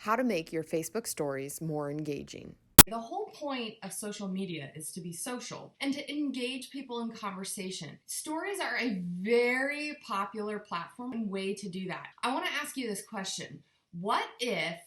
How to make your Facebook stories more engaging. The whole point of social media is to be social and to engage people in conversation. Stories are a very popular platform and way to do that. I want to ask you this question. What if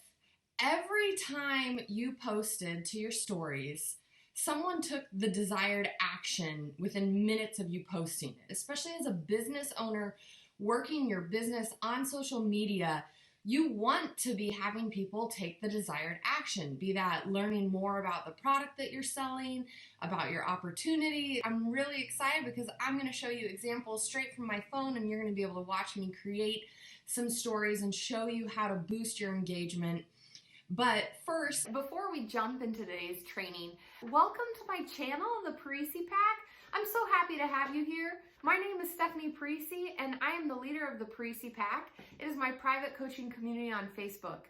every time you posted to your stories, someone took the desired action within minutes of you posting it? Especially as a business owner working your business on social media, you want to be having people take the desired action, be that learning more about the product that you're selling, about your opportunity. I'm really excited because I'm going to show you examples straight from my phone, and you're going to be able to watch me create some stories and show you how to boost your engagement. But first, before we jump into today's training, welcome to my channel, the Parisi Pack. I'm so happy to have you here. My name is Stephanie Parisi, and I am the leader of the Parisi Pack. It is my private coaching community on Facebook.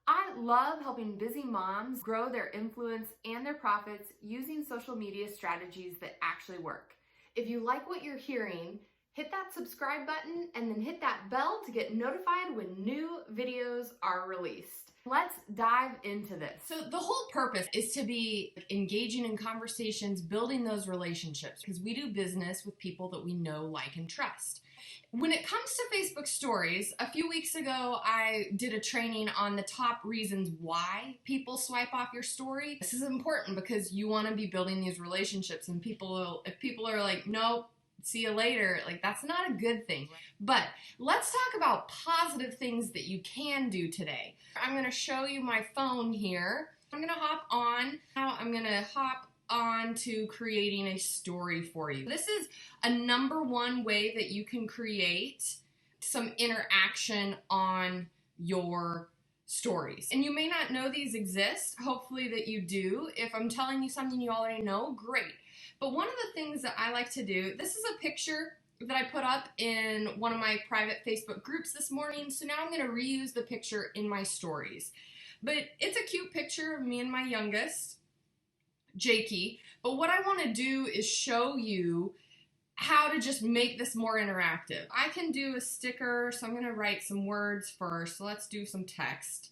I love helping busy moms grow their influence and their profits using social media strategies that actually work. If you like what you're hearing, hit that subscribe button and then hit that bell to get notified when new videos are released. Let's dive into this. So the whole purpose is to be engaging in conversations, building those relationships, because we do business with people that we know, like, and trust. When it comes to Facebook stories, a few weeks ago, I did a training on the top reasons why people swipe off your story. This is important because you want to be building these relationships, and if people are like, nope, see you later, like, that's not a good thing. But let's talk about positive things that you can do today. I'm going to show you my phone here. I'm going to hop on. Now I'm going to hop on to creating a story for you. This is a number one way that you can create some interaction on your stories. And you may not know these exist. Hopefully that you do. If I'm telling you something you already know, great. But one of the things that I like to do, this is a picture that I put up in one of my private Facebook groups this morning. So now I'm going to reuse the picture in my stories. But it's a cute picture of me and my youngest, Jakey. But what I want to do is show you how to just make this more interactive. I can do a sticker, so I'm going to write some words first. So let's do some text.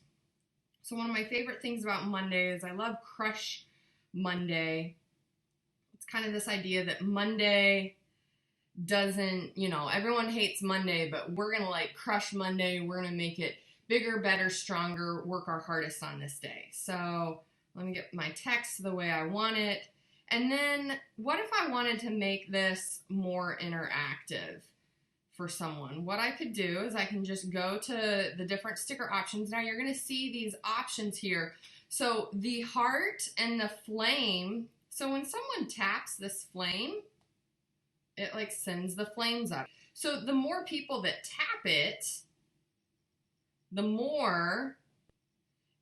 So one of my favorite things about Monday is I love Crush Monday. It's kind of this idea that Monday doesn't, everyone hates Monday, but we're going to like crush Monday. We're going to make it bigger, better, stronger, work our hardest on this day. So let me get my text the way I want it. And then what if I wanted to make this more interactive for someone? What I could do is I can just go to the different sticker options. Now you're going to see these options here. So the heart and the flame. So when someone taps this flame, it like sends the flames up. So the more people that tap it, the more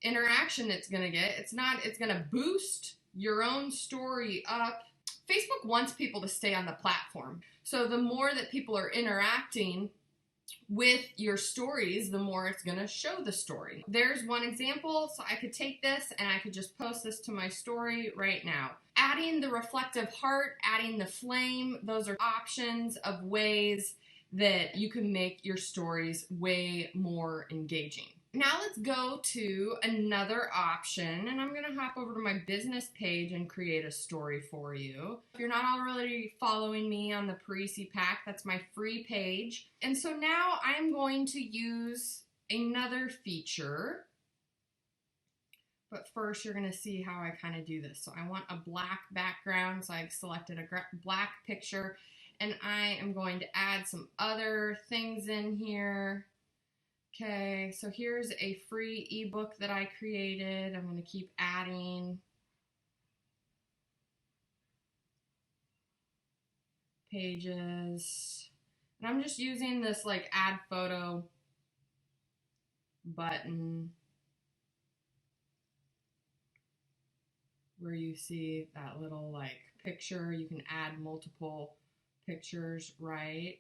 interaction it's going to get. It's going to boost your own story up. Facebook wants people to stay on the platform. So the more that people are interacting with your stories, the more it's going to show the story. There's one example. So I could take this and I could just post this to my story right now. Adding the reflective heart, adding the flame, those are options of ways that you can make your stories way more engaging. Now let's go to another option, and I'm going to hop over to my business page and create a story for you. If you're not already following me on the Parisi Pack, that's my free page. And so now I'm going to use another feature. But first, you're going to see how I kind of do this. So I want a black background, so I've selected a black picture, and I am going to add some other things in here. Okay, so here's a free ebook that I created. I'm going to keep adding pages. And I'm just using this like add photo button where you see that little like picture. You can add multiple pictures, right?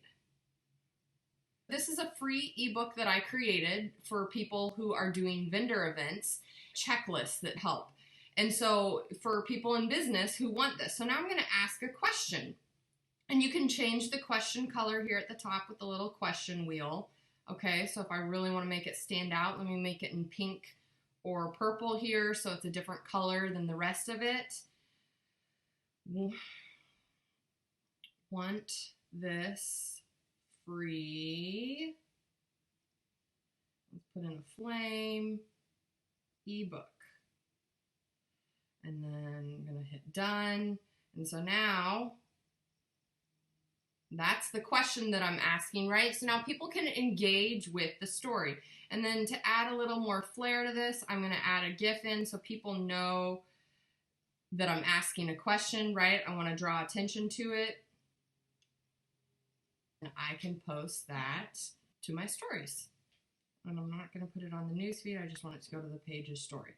This is a free ebook that I created for people who are doing vendor events, checklists that help. And so for people in business who want this. So now I'm going to ask a question. And you can change the question color here at the top with the little question wheel. Okay, so if I really want to make it stand out, let me make it in pink or purple here, so it's a different color than the rest of it. Want this free. Let's put in a flame ebook. And then I'm going to hit done. And so now that's the question that I'm asking, right? So now people can engage with the story. And then to add a little more flair to this, I'm going to add a GIF in so people know that I'm asking a question, right? I want to draw attention to it. And I can post that to my stories. And I'm not going to put it on the newsfeed. I just want it to go to the page's story.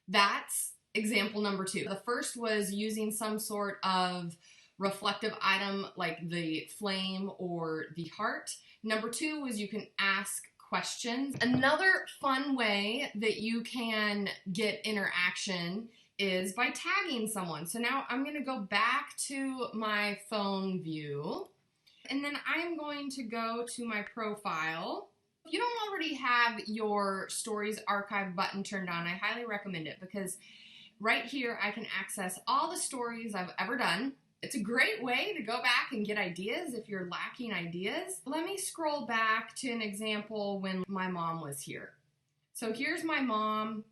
That's example number 2. The first was using some sort of reflective item like the flame or the heart. Number 2 was you can ask questions. Another fun way that you can get interaction is by tagging someone. So now I'm going to go back to my phone view, and then I'm going to go to my profile. If you don't already have your stories archive button turned on, I highly recommend it, because right here I can access all the stories I've ever done. It's a great way to go back and get ideas if you're lacking ideas. Let me scroll back to an example when my mom was here. So here's my mom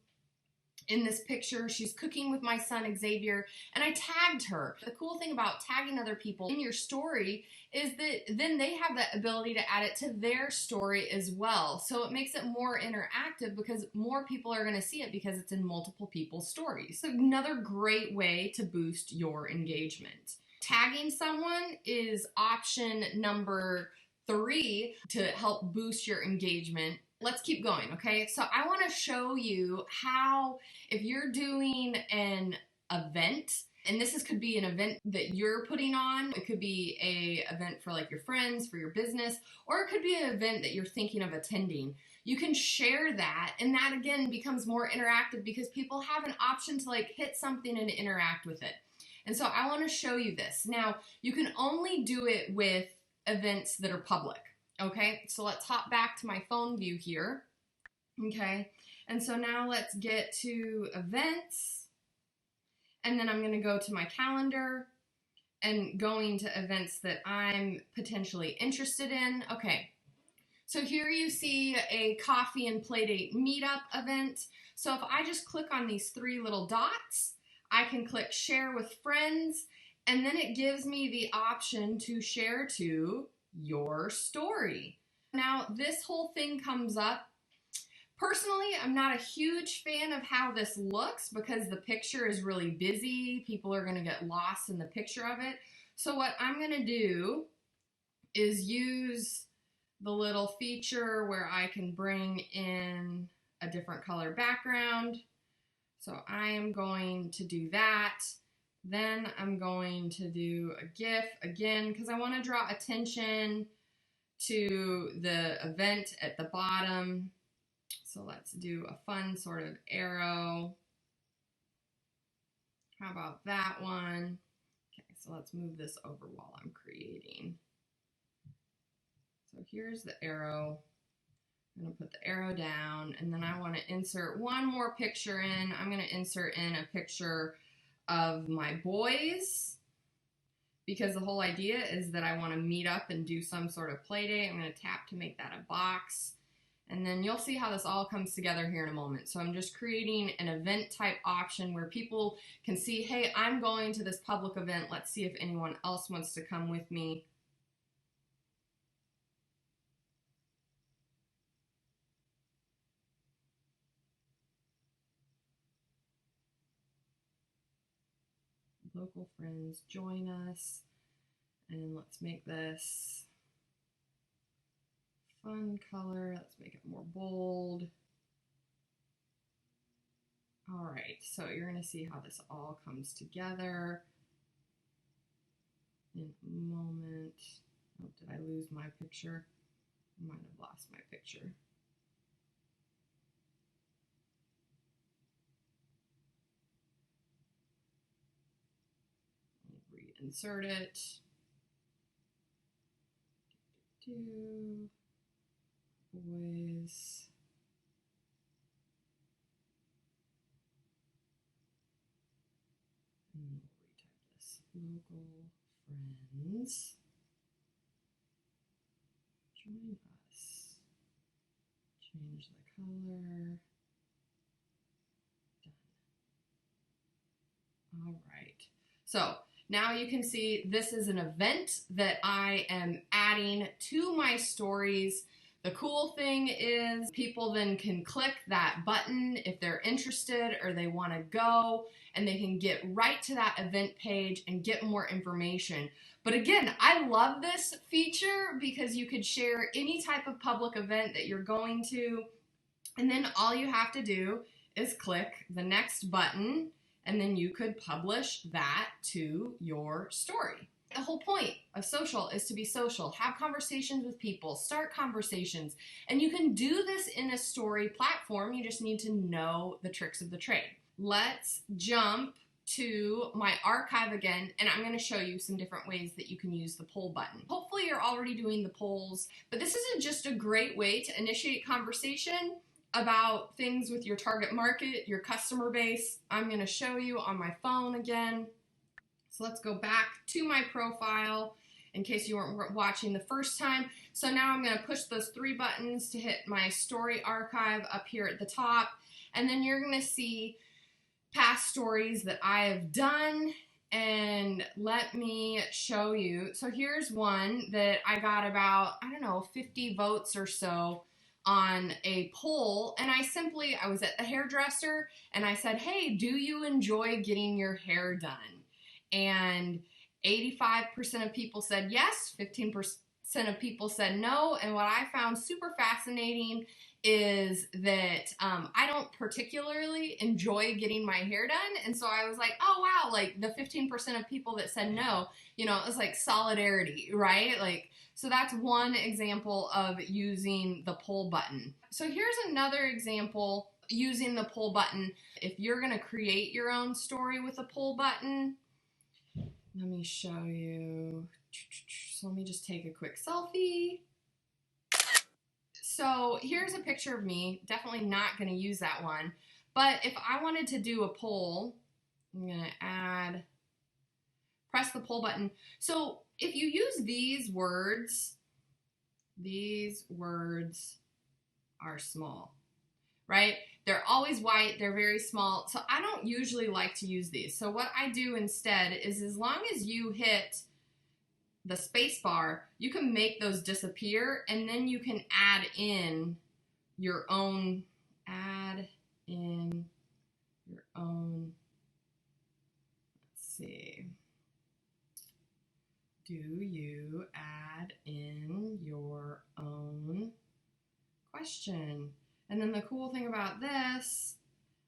in this picture. She's cooking with my son Xavier, and I tagged her. The cool thing about tagging other people in your story is that then they have the ability to add it to their story as well. So it makes it more interactive because more people are going to see it because it's in multiple people's stories. So another great way to boost your engagement. Tagging someone is option number 3 to help boost your engagement. Let's keep going, okay? So I want to show you how, if you're doing an event, and this could be an event that you're putting on, it could be a event for like your friends, for your business, or it could be an event that you're thinking of attending. You can share that, and that again becomes more interactive because people have an option to like hit something and interact with it. And so I want to show you this. Now, you can only do it with events that are public. Okay, so let's hop back to my phone view here. Okay, and so now let's get to events, and then I'm going to go to my calendar and going to events that I'm potentially interested in. Okay, so here you see a coffee and playdate meetup event. So if I just click on these 3 little dots, I can click share with friends, and then it gives me the option to share to your story. Now, this whole thing comes up. Personally, I'm not a huge fan of how this looks because the picture is really busy. People are going to get lost in the picture of it. So what I'm going to do is use the little feature where I can bring in a different color background. So I am going to do that. Then I'm going to do a GIF again because I want to draw attention to the event at the bottom. So let's do a fun sort of arrow. How about that one? Okay, so let's move this over while I'm creating. So here's the arrow. I'm going to put the arrow down, and then I want to insert one more picture in. I'm going to insert in a picture of my boys because the whole idea is that I want to meet up and do some sort of play date. I'm going to tap to make that a box, and then you'll see how this all comes together here in a moment. So I'm just creating an event type option where people can see, hey, I'm going to this public event. Let's see if anyone else wants to come with me. Local friends join us, and let's make this fun color. Let's make it more bold. All right, so you're going to see how this all comes together in a moment. Oh, did I lose my picture? I might have lost my picture. Reinsert it. Boys local friends join us. Change the color. All right. So now you can see this is an event that I am adding to my stories. The cool thing is people then can click that button if they're interested or they want to go, and they can get right to that event page and get more information. But again, I love this feature because you could share any type of public event that you're going to, and then all you have to do is click the next button, and then you could publish that to your story. The whole point of social is to be social. Have conversations with people, start conversations, and you can do this in a story platform. You just need to know the tricks of the trade. Let's jump to my archive again, and I'm going to show you some different ways that you can use the poll button. Hopefully you're already doing the polls, but this isn't just a great way to initiate conversation about things with your target market, your customer base. I'm going to show you on my phone again. So let's go back to my profile in case you weren't watching the first time. So now I'm going to push those 3 buttons to hit my story archive up here at the top. And then you're going to see past stories that I have done. And let me show you. So here's one that I got about, 50 votes or so on a poll, and I was at the hairdresser and I said, hey, do you enjoy getting your hair done? And 85% of people said yes, 15% of people said no, and what I found super fascinating is that I don't particularly enjoy getting my hair done, and so I was like, oh wow, like the 15% of people that said no, it was like solidarity, right? Like, so that's one example of using the poll button. So here's another example using the poll button. If you're gonna create your own story with a poll button, let me show you. So let me just take a quick selfie. So here's a picture of me. Definitely not going to use that one. But if I wanted to do a poll, I'm going to press the poll button. So if you use these words are small, right? They're always white, they're very small. So I don't usually like to use these. So what I do instead is, as long as you hit the space bar, you can make those disappear, and then you can add in your own, let's see. Do you add in your own question? And then the cool thing about this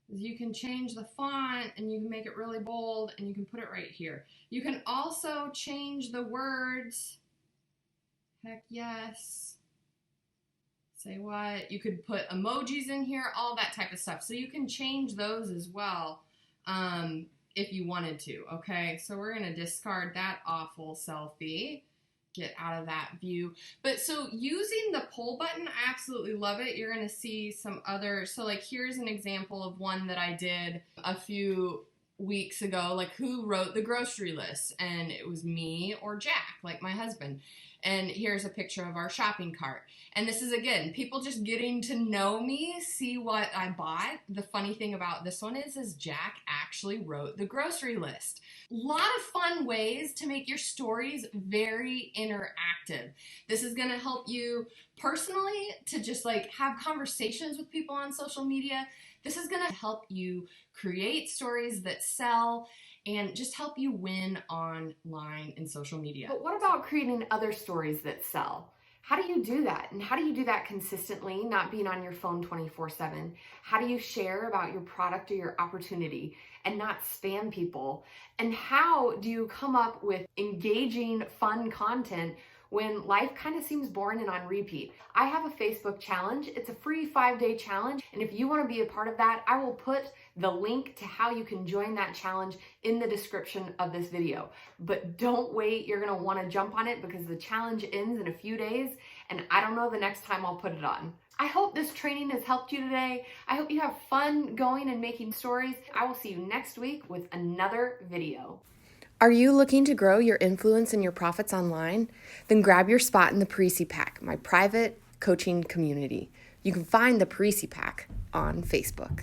is you can change the font and you can make it really bold and you can put it right here. You can also change the words. Heck yes. Say what? You could put emojis in here, all that type of stuff. So you can change those as well if you wanted to, okay? So we're gonna discard that awful selfie. Get out of that view. But so using the poll button, I absolutely love it. You're gonna see some other, so like here's an example of one that I did a few weeks ago, like who wrote the grocery list, and it was me or Jack, like my husband. And here's a picture of our shopping cart. And this is, again, people just getting to know me, see what I bought. The funny thing about this one is Jack actually wrote the grocery list. A lot of fun ways to make your stories very interactive. This is gonna help you personally to just like have conversations with people on social media. This is gonna help you create stories that sell and just help you win online in social media. But what about creating other stories that sell? How do you do that? And how do you do that consistently, not being on your phone 24/7? How do you share about your product or your opportunity and not spam people? And how do you come up with engaging, fun content when life kind of seems boring and on repeat? I have a Facebook challenge. It's a free 5-day challenge. And if you want to be a part of that, I will put the link to how you can join that challenge in the description of this video. But don't wait. You're going to want to jump on it because the challenge ends in a few days, and I don't know the next time I'll put it on. I hope this training has helped you today. I hope you have fun going and making stories. I will see you next week with another video. Are you looking to grow your influence and your profits online? Then grab your spot in the Parisi Pack, my private coaching community. You can find the Parisi Pack on Facebook.